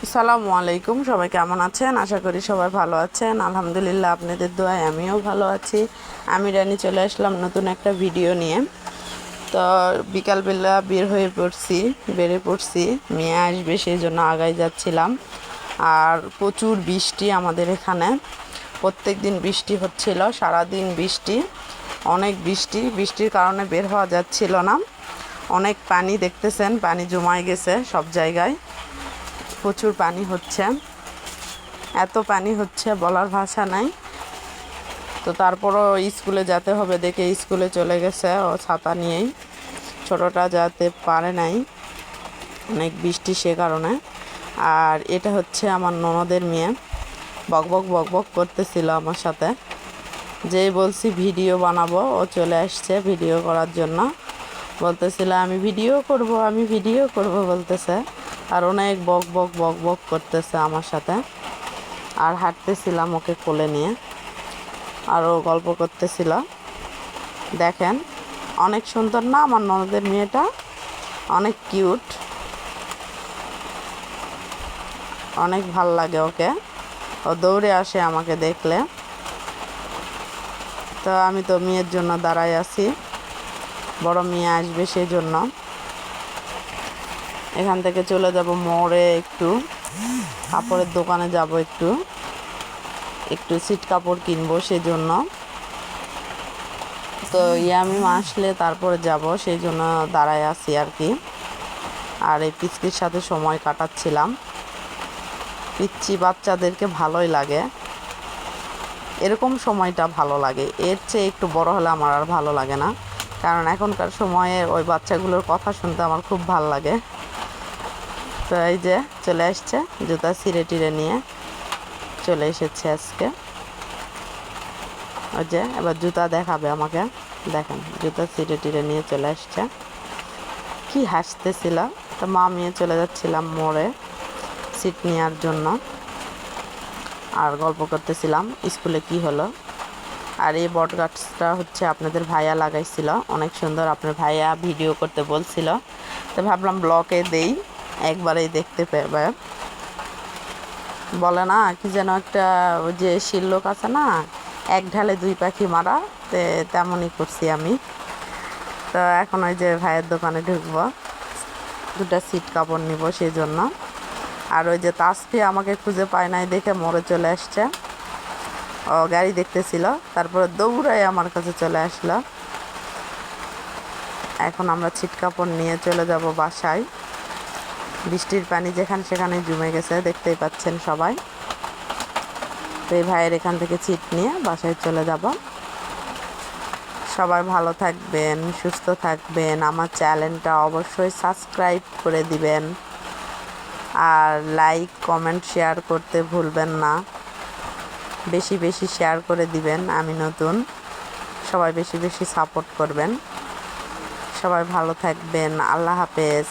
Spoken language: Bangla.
আসসালামু আলাইকুম, সবাই কেমন আছেন? আশা করি সবাই ভালো আছেন। আলহামদুলিল্লাহ, আপনাদের দোয়ায় আমিও ভালো আছি। আমি রানী চলে আসলাম নতুন একটা ভিডিও নিয়ে। তো বিকালবেলা বেরিয়ে পড়ছি, মেয়ে আসবে সেই জন্য আগাই যাচ্ছিলাম। আর প্রচুর বৃষ্টি আমাদের এখানে, প্রত্যেক দিন বৃষ্টি হচ্ছিল, সারাদিন বৃষ্টি, অনেক বৃষ্টির কারণে বের হওয়া যাচ্ছিল না। অনেক পানি, দেখতেছেন পানি জমায় গেছে সব জায়গায়, প্রচুর পানি হচ্ছে, এত পানি হচ্ছে বলার ভাষা নাই। তো তারপরও স্কুলে যেতে হবে দেখে স্কুলে চলে গেছে ও ছাতা নিয়েই, ছোটোটা যেতে পারে নাই, অনেক বৃষ্টি সে কারণে। আর এটা হচ্ছে আমার ননদের মেয়ে, বকবক করতেছিল আমার সাথে। যেই বলছি ভিডিও বানাবো, ও চলে আসছে ভিডিও করার জন্য, বলতেছিল আমি ভিডিও করব বলতেছে। আর অনেক বক করতেছে আমার সাথে। আর হাঁটতেছিলাম ওকে কোলে নিয়ে, আরও গল্প করতেছিল। দেখেন অনেক সুন্দর না আমার ননদের মেয়েটা, অনেক কিউট, অনেক ভাল লাগে ওকে। ও দৌড়ে আসে আমাকে দেখলে। তো আমি তো মেয়ের জন্য দাঁড়াই আছি, বড় মেয়ে আসবে সেই জন্য। এখান থেকে চলে যাব মোড়ে, একটু কাপড়ের দোকানে যাব, একটু সিট কাপড় কিনবো সেই জন্য। তো ইয়ামি আসলে তারপরে যাব, সেই জন্য দাঁড়ায় আছি আর কি। আর এই পিচ্কির সাথে সময় কাটাচ্ছিলাম। পিচ্চি বাচ্চাদেরকে ভালোই লাগে, এরকম সময়টা ভালো লাগে। এর চেয়ে একটু বড় হলে আমার আর ভালো লাগে না, কারণ এখনকার সময়ে ওই বাচ্চাগুলোর কথা শুনতে আমার খুব ভালো লাগে। তো এই যে চলে আসছে, জুতা ছিঁড়ে নিয়ে চলে এসেছে আজকে। ওই যে এবার জুতা দেখাবে আমাকে, দেখেন জুতা ছিঁড়ে নিয়ে চলে আসছে। কি হাসতেছিল। তো মা মেয়ে চলে যাচ্ছিলাম মোড়ে সিট নেওয়ার জন্য, আর গল্প করতেছিলাম স্কুলে কি হলো। আর এই বট গাছটা হচ্ছে আপনাদের ভাইয়া লাগাইছিল, অনেক সুন্দর। আপনার ভাইয়া ভিডিও করতে বলছিল, তো ভাবলাম ব্লগে দেই, একবারেই দেখতে পাবে। বলে না কি যেন একটা, ওই যে শিল্লোক আছে না, এক ঢালে দুই পাখি মারা, তেমনই করছি আমি। তো এখন ওই যে ভাইয়ের দোকানে ঢুকবো, দুটা সিট কাপড় নিব সেই জন্য। আর ওই যে তাসফি আমাকে খুঁজে পায় নাই দেখে মোড়ে চলে আসছে, ও গাড়ি দেখতেছিল, তারপরে দৌড়ায় আমার কাছে চলে আসলো। এখন আমরা ছিট কাপড় নিয়ে চলে যাব বাসায়। বৃষ্টির পানি যেখানে সেখানে জমে গেছে, দেখতেই পাচ্ছেন সবাই। তো এই ভাইয়ের এখান থেকে ছিট নিয়ে বাসায় চলে যাব। সবাই ভালো থাকবেন, সুস্থ থাকবেন। আমার চ্যানেলটা অবশ্যই সাবস্ক্রাইব করে দিবেন, আর লাইক কমেন্ট শেয়ার করতে ভুলবেন না। বেশি শেয়ার করে দিবেন, আমি নতুন, সবাই বেশি সাপোর্ট করবেন। সবাই ভালো থাকবেন, আল্লাহ হাফেজ।